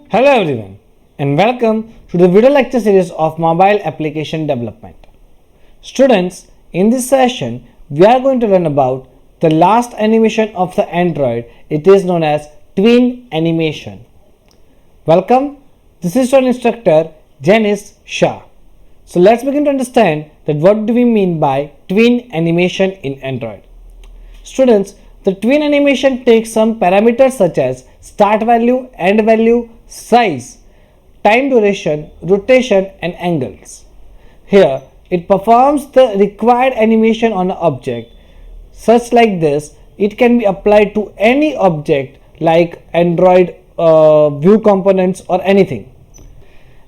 Hello everyone and welcome to the video lecture series of mobile application development. Students, in this session we are going to learn about the last animation of the Android. It is known as tween animation. Welcome, this is your instructor Janice Shah. So let's begin to understand that what do we mean by tween animation in Android. Students, the tween animation takes some parameters such as start value, end value, size, time duration, rotation and angles. Here it performs the required animation on an object. Such like this, it can be applied to any object like Android view components or anything.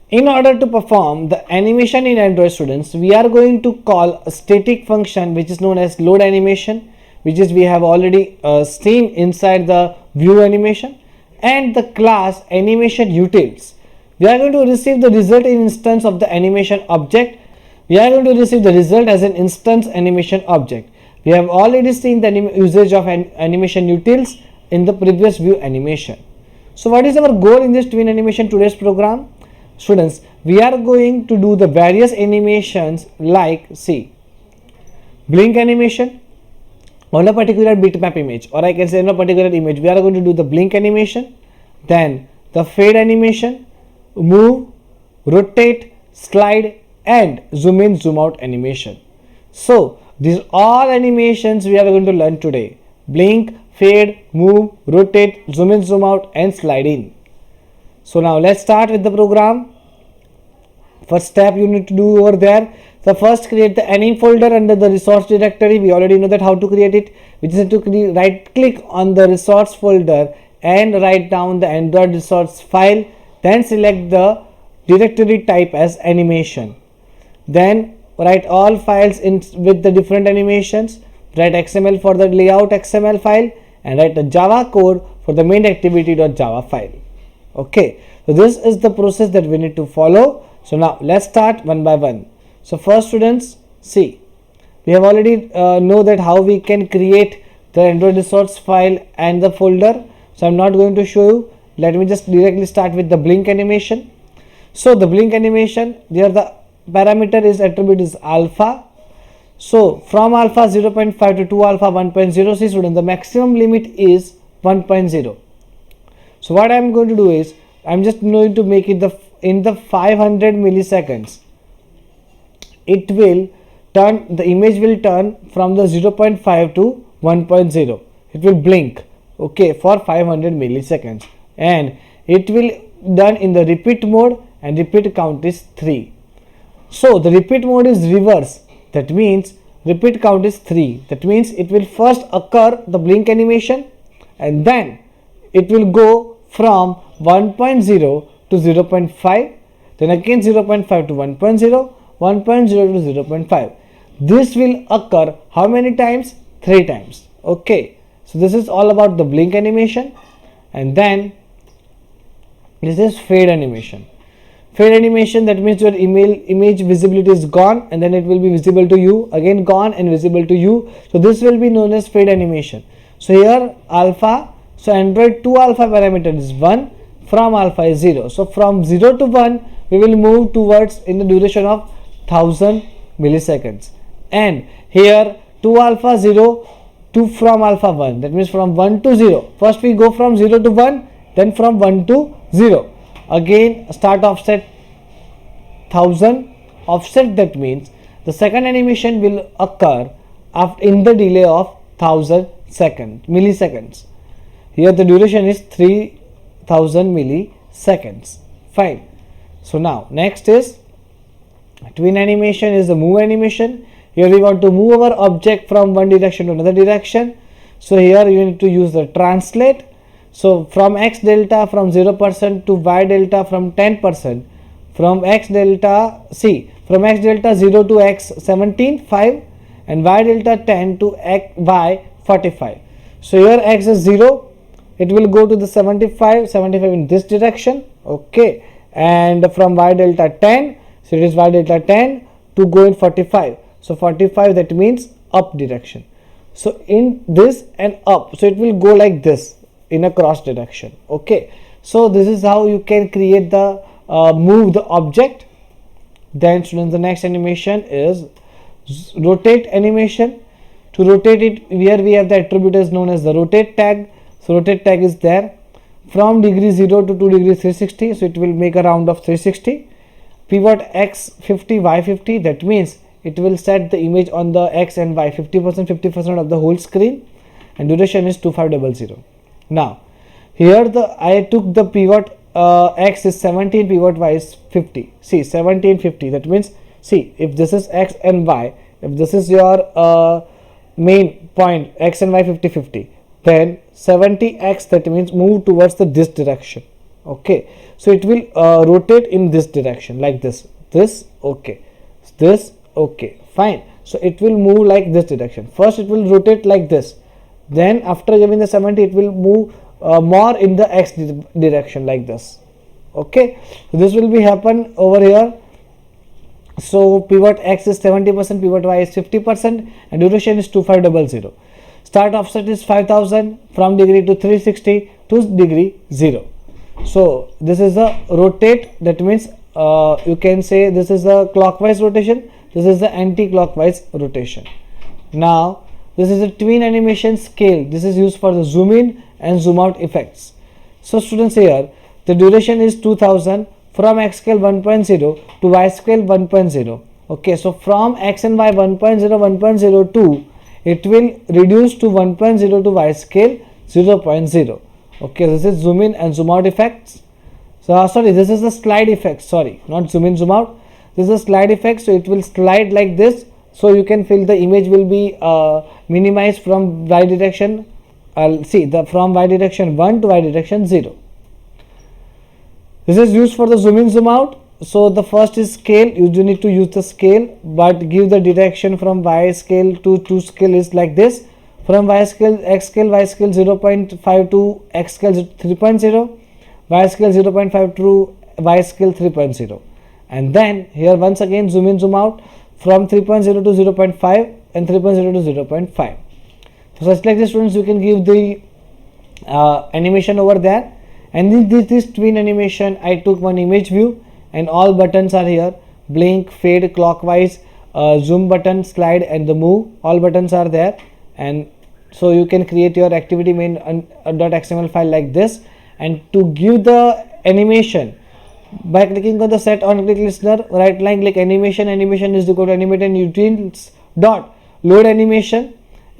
In order to perform the animation in Android, students, we are going to call a static function which is known as load animation, which is we have already seen inside the view animation, and the class animation utils. We are going to receive the result in instance of the animation object. We are going to receive the result as an instance animation object. We have already seen the usage of animation utils in the previous view animation. So what is our goal in this tween animation today's program? Students, we are going to do the various animations like blink animation on a particular bitmap image, or I can say on a particular image. We are going to do the blink animation, then the fade animation, move, rotate, slide and zoom in, zoom out animation. So these all animations we are going to learn today: blink, fade, move, rotate, zoom in, zoom out and slide in. So now let's start with the program. First step you need to do over there. So first create the anim folder under the resource directory. We already know that how to create it. We just need to right click on the resource folder and write down the Android resource file. Then select the directory type as animation. Then write all files in with the different animations. Write XML for the layout XML file and write the Java code for the main activity.java file. Okay, so this is the process that we need to follow. So now let's start one by one. So first, students, we have already know that how we can create the Android resource file and the folder. So I'm not going to show you. Let me just directly start with the blink animation. So the blink animation, there the parameter is attribute is alpha. So from alpha 0.5 to 2 alpha 1.0, see student, the maximum limit is 1.0. So what I'm going to do is I'm just going to make it in the 500 milliseconds. It will turn, the image will turn from the 0.5 to 1.0. It will blink, okay, for 500 milliseconds, and it will done in the repeat mode, and repeat count is 3. So the repeat mode is reverse. That means repeat count is 3. That means it will first occur the blink animation and then it will go from 1.0 to 0.5, then again 0.5 to 1.0, 1.0 to 0.5. This will occur how many times? 3 times. Okay, so this is all about the blink animation. And then this is fade animation. Fade animation, that means your image visibility is gone and then it will be visible to you, again gone and visible to you. So this will be known as fade animation. So here alpha, so Android 2 alpha parameter is 1, from alpha is 0. So from 0 to 1 we will move towards in the duration of 1000 milliseconds. And here 2 alpha 0 to from alpha 1, that means from 1 to 0. First we go from 0 to 1, then from 1 to 0. Again start offset 1000 offset, that means the second animation will occur after in the delay of 1000 milliseconds. Here the duration is 3000 milliseconds. Fine. So now next is tween animation, is the move animation. Here we want to move our object from one direction to another direction. So here you need to use the translate. So from x delta from 0% to y delta from 10%, from x delta from x delta 0 to x 17 5 and y delta 10 to x y 45. So here x is 0, it will go to the 75 in this direction, okay, and from y delta 10, so it is y delta 10 to go in 45. So 45, that means up direction. So in this and up, so it will go like this in a cross direction. Okay, So this is how you can create the move the object. Then students, the next animation is rotate animation. To rotate it, here we have the attribute is known as the rotate tag. So rotate tag is there from degree 0 to 2 degree 360, so it will make a round of 360. Pivot x 50 y 50, that means it will set the image on the x and y 50% of the whole screen, and duration is 2500. Now here I took the pivot x is 17, pivot y is 50. See, 1750, that means, see, if this is x and y, if this is your main point x and y 50, then 70x, that means move towards this direction. Okay, so it will rotate in this direction like this, okay, this, okay, fine. So it will move like this direction. First it will rotate like this, then after giving the 70 it will move more in the x direction like this. Okay, so this will be happen over here. So pivot x is 70%, pivot y is 50%, and duration is 2500. Start offset is 5000 from degree to 360 to degree 0. So this is a rotate, that means you can say this is a clockwise rotation, this is the anti-clockwise rotation. Now this is a tween animation scale. This is used for the zoom in and zoom out effects. So students, here the duration is 2000 from x scale 1.0 to y scale 1.0. Okay, so from x and y 1.0 1.02 it will reduce to 1.0 to y scale 0.0. Okay, this is zoom in and zoom out effects. So sorry, this is the slide effect, sorry, not zoom in zoom out, this is a slide effect. So it will slide like this, so you can feel the image will be minimized from y direction. See, the from y direction 1 to y direction 0. This is used for the zoom in zoom out. So the first is scale, you do need to use the scale, but give the direction from y scale to scale is like this. From y scale, x scale, y scale 0.5 to x scale 3.0, y scale 0.5 to y scale 3.0. And then here once again zoom in zoom out from 3.0 to 0.5 and 3.0 to 0.5. So such like this, students, you can give the animation over there. And this tween animation, I took one image view and all buttons are here: blink, fade, clockwise, zoom button, slide, and the move. All buttons are there, and so you can create your activity main .xml file like this. And to give the animation, by clicking on the set on click listener, right line click animation, animation is equal to animated utils dot load animation,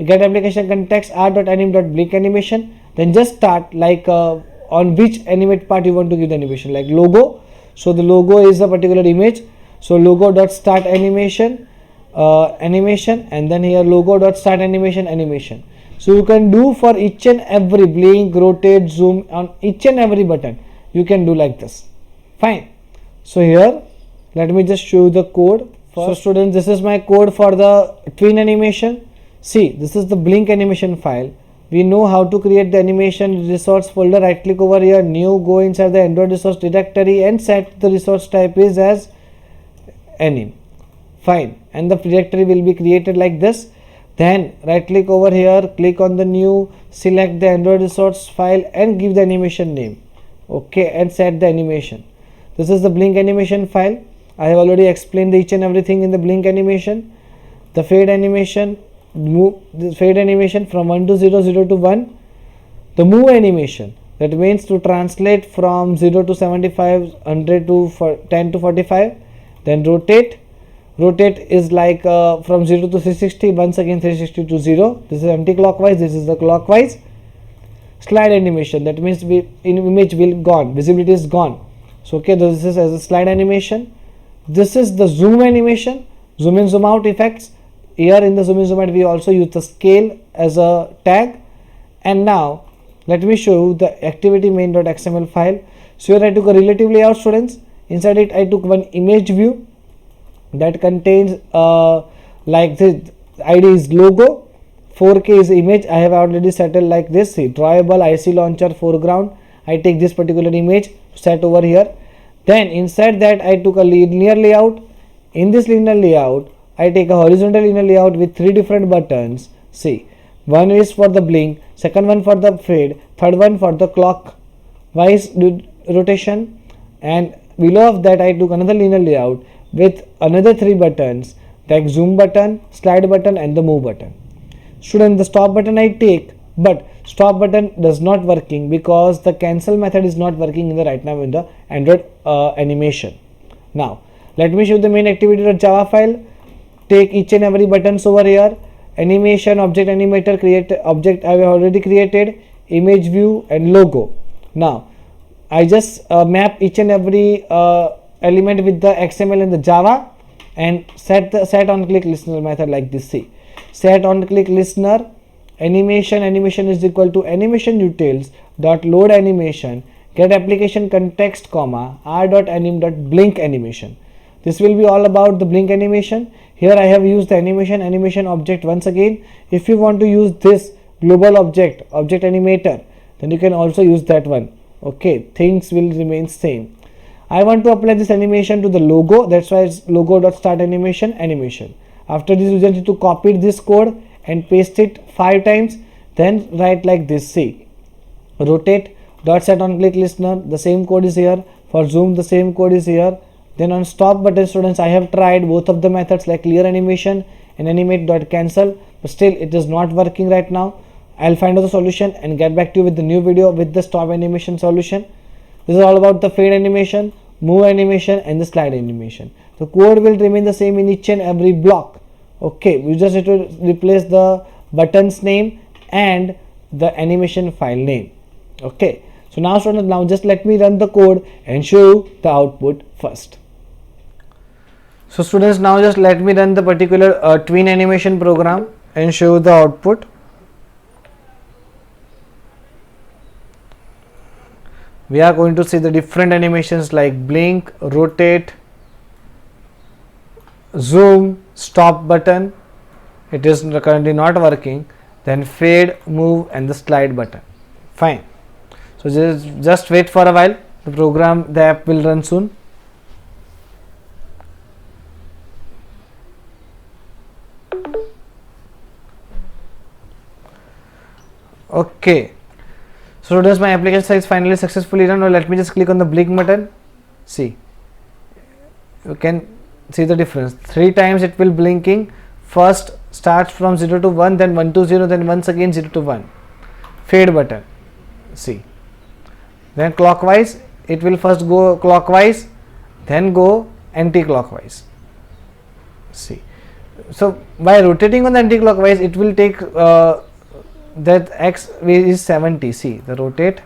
get application context r.anim.blink animation. Then just start like on which animate part you want to give the animation, like logo. So the logo is a particular image, so logo dot start animation, animation, and then here logo dot start animation, animation. So you can do for each and every blink, rotate, zoom on each and every button, you can do like this. Fine. So here let me just show you the code. So students, this is my code for the tween animation. See, this is the blink animation file. We know how to create the animation resource folder. Right click over here, new, go inside the Android resource directory and set the resource type is as anim. Fine, and the directory will be created like this. Then right click over here, click on the new, select the Android resource file and give the animation name. Okay, and set the animation. This is the blink animation file. I have already explained each and everything in the blink animation. The fade animation, move the fade animation from 1 to 0, 0 to 1. The move animation, that means to translate from 0 to 75, 100 to 10 to 45. Then rotate is like from 0 to 360, once again 360 to 0. This is anti-clockwise, this is the clockwise. Slide animation, that means image will gone, visibility is gone. So okay, this is as a slide animation. This is the zoom animation, zoom in zoom out effects. Here in the zoom in zoom out we also use the scale as a tag. And now let me show you the activity main.xml file. So here I took a relative layout, students. Inside it I took one image view that contains like the ID is logo, 4K is image. I have already settled like this. See, drawable, IC launcher, foreground. I take this particular image, set over here. Then inside that I took a linear layout. In this linear layout I take a horizontal linear layout with 3 different buttons. See, one is for the blink, second one for the fade, third one for the clock. rotation, and below of that I took another linear layout with another 3 buttons like zoom button, slide button and the move button. Student, the stop button I take, but stop button does not working because the cancel method is not working in the right now in the Android animation. Now let me show the main activity.java file. Take each and every buttons over here. Animation, object animator, create object I have already created, image view and logo. Now I just map each and every element with the XML and the Java and set on click listener method like this. See, set on click listener animation is equal to animation utils dot load animation get application context comma r.anim.blink animation. This will be all about the blink animation. Here I have used the animation object once again. If you want to use this global object animator, then you can also use that one. Okay, things will remain same. I want to apply this animation to the logo, that's why it's logo.start animation. After this you just need to copy this code and paste it 5 times, then write like this. See, rotate dot set on click listener, the same code is here. For zoom, the same code is here. Then on stop button, students, I have tried both of the methods like clear animation and animate.cancel, but still it is not working right now. I'll find out the solution and get back to you with the new video with the stop animation solution. This is all about the fade animation, move animation and the slide animation. The code will remain the same in each and every block. Okay, we just need to replace the button's name and the animation file name. Okay, so now students, now just let me run the code and show you the output first. So students, now just let me run the particular tween animation program and show you the output. We are going to see the different animations like blink, rotate, zoom, stop button. It is currently not working. Then fade, move and the slide button. Fine. So just wait for a while. The app will run soon. Okay. So does my application size finally successfully run? Or let me just click on the blink button. See, you can see the difference. 3 times it will blinking. First starts from 0 to 1, then 1 to 0, then once again 0 to 1. Fade button. See, then clockwise it will first go clockwise, then go anti-clockwise. See, so by rotating on the anti-clockwise, it will take that x is 70. See, the rotate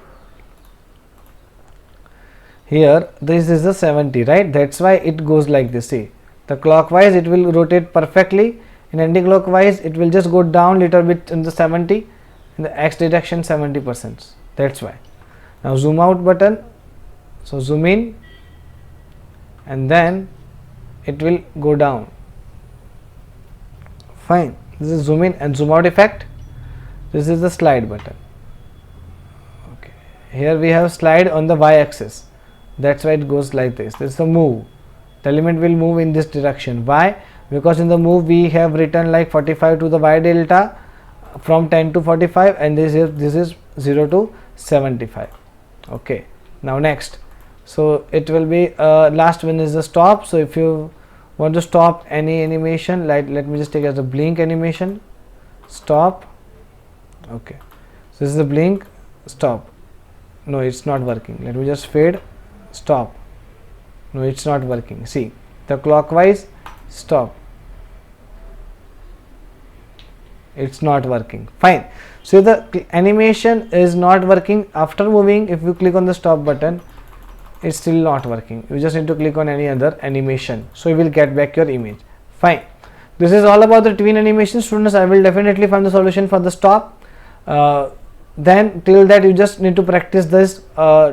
here, this is the 70, right? That's why it goes like this. See, the clockwise it will rotate perfectly, in anti-clockwise it will just go down little bit in the 70, in the x detection 70%. That's why. Now zoom out button, so zoom in and then it will go down. Fine. This is zoom in and zoom out effect. This is the slide button. Okay, here we have slide on the y-axis, that's why it goes like this. This is the move, the element will move in this direction. Why? Because in the move we have written like 45 to the y delta from 10 to 45 and this is 0 to 75. Okay, now next, so it will be last one is the stop. So if you want to stop any animation, like let me just take as a blink animation, stop. Okay, so this is the blink, stop. No, it's not working. Let me just fade, stop. No, it's not working. See, the clockwise, stop. It's not working. Fine. So the animation is not working. After moving, if you click on the stop button, it's still not working. You just need to click on any other animation, so you will get back your image. Fine. This is all about the tween animation. Students, I will definitely find the solution for the stop. Then till that you just need to practice this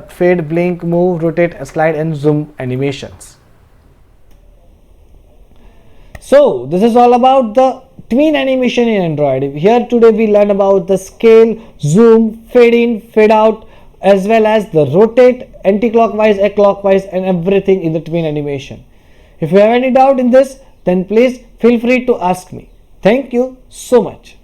fade, blink, move, rotate, slide and zoom animations. So this is all about the tween animation in Android. Here today we learn about the scale, zoom, fade in, fade out, as well as the rotate, anti-clockwise, clockwise and everything in the tween animation. If you have any doubt in this, then please feel free to ask me. Thank you so much.